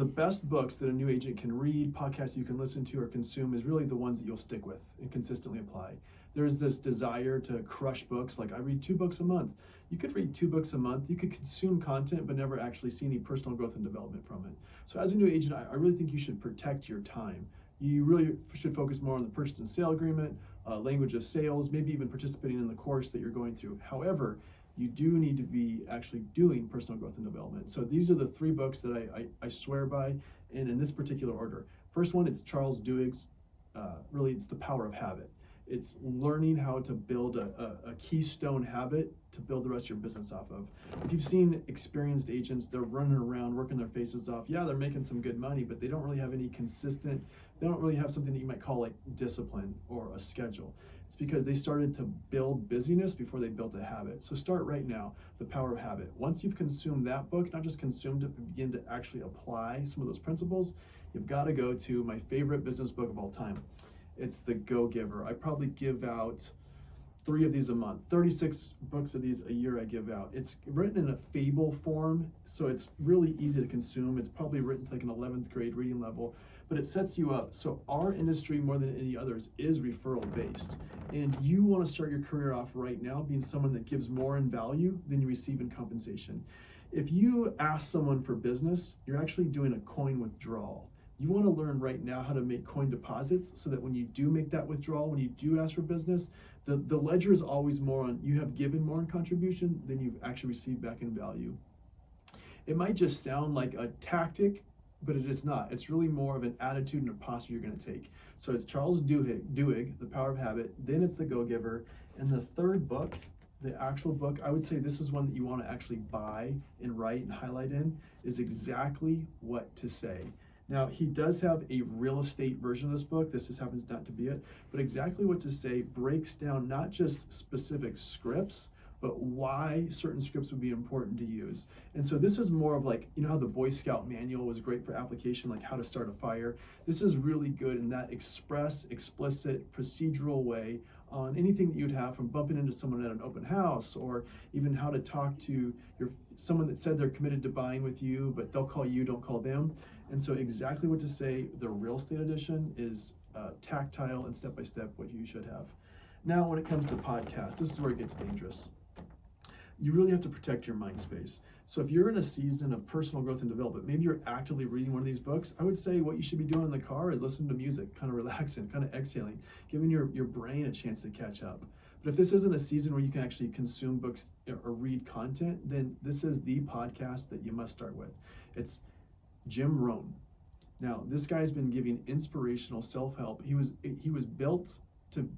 The best books that a new agent can read, podcasts you can listen to or consume is really the ones that you'll stick with and consistently apply. There's this desire to crush books, like I read 2 books a month. You could read 2 books a month, you could consume content, but never actually see any personal growth and development from it. So as a new agent, I really think you should protect your time. You really should focus more on the purchase and sale agreement, language of sales, maybe even participating in the course that you're going through. However, you do need to be actually doing personal growth and development. So these are the 3 books that I swear by, and in this particular order. First one, it's Charles Duhigg's, really it's The Power of Habit. It's learning how to build a keystone habit to build the rest of your business off of. If you've seen experienced agents, they're running around, working their faces off. Yeah, they're making some good money, but they don't really have any consistent, they don't really have something that you might call like discipline or a schedule. It's because they started to build busyness before they built a habit. So start right now, The Power of Habit. Once you've consumed that book, not just consumed it, but begin to actually apply some of those principles, you've got to go to my favorite business book of all time. It's The Go-Giver. I probably give out 3 of these a month, 36 books of these a year I give out. It's written in a fable form, so it's really easy to consume. It's probably written to like an 11th grade reading level, but it sets you up. So our industry, more than any others, is referral based. And you want to start your career off right now being someone that gives more in value than you receive in compensation. If you ask someone for business, you're actually doing a coin withdrawal. You want to learn right now how to make coin deposits so that when you do make that withdrawal, when you do ask for business, the ledger is always more on you have given more in contribution than you've actually received back in value. It might just sound like a tactic, but it is not. It's really more of an attitude and a posture you're going to take. So it's Charles Duhigg, The Power of Habit, then it's The Go-Giver, and the third book, the actual book, I would say this is one that you want to actually buy and write and highlight in, is Exactly What to Say. Now, he does have a real estate version of this book. This just happens not to be it. But Exactly What to Say breaks down not just specific scripts, but why certain scripts would be important to use. And so this is more of like, you know how the Boy Scout manual was great for application, like how to start a fire? This is really good in that express, explicit, procedural way on anything that you'd have, from bumping into someone at an open house, or even how to talk to someone that said they're committed to buying with you, but they'll call you, don't call them. And so Exactly What to Say, the real estate edition, is tactile and step-by-step what you should have. Now, when it comes to podcasts, this is where it gets dangerous. You really have to protect your mind space. So if you're in a season of personal growth and development, maybe you're actively reading one of these books, I would say what you should be doing in the car is listening to music, kind of relaxing, kind of exhaling, giving your brain a chance to catch up. But if this isn't a season where you can actually consume books or read content, then this is the podcast that you must start with. It's Jim Rohn. Now, this guy's been giving inspirational self-help. He was built to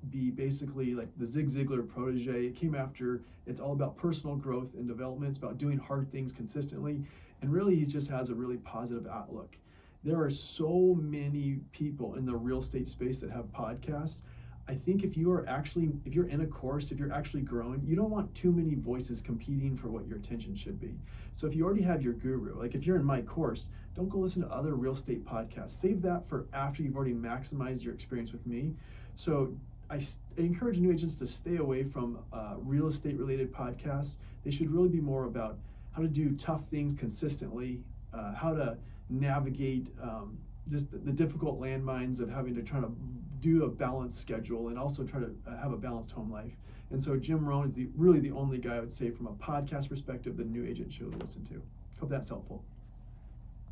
be basically like the Zig Ziglar protege. It came after, it's all about personal growth and development. It's about doing hard things consistently. And really, he just has a really positive outlook. There are so many people in the real estate space that have podcasts. I think if you're in a course, if you're actually growing, you don't want too many voices competing for what your attention should be. So if you already have your guru, like if you're in my course, don't go listen to other real estate podcasts. Save that for after you've already maximized your experience with me. So I encourage new agents to stay away from real estate related podcasts. They should really be more about how to do tough things consistently, how to navigate just the difficult landmines of having to try to do a balanced schedule and also try to have a balanced home life. And so Jim Rohn is really the only guy I would say from a podcast perspective that a new agent should listen to. Hope that's helpful.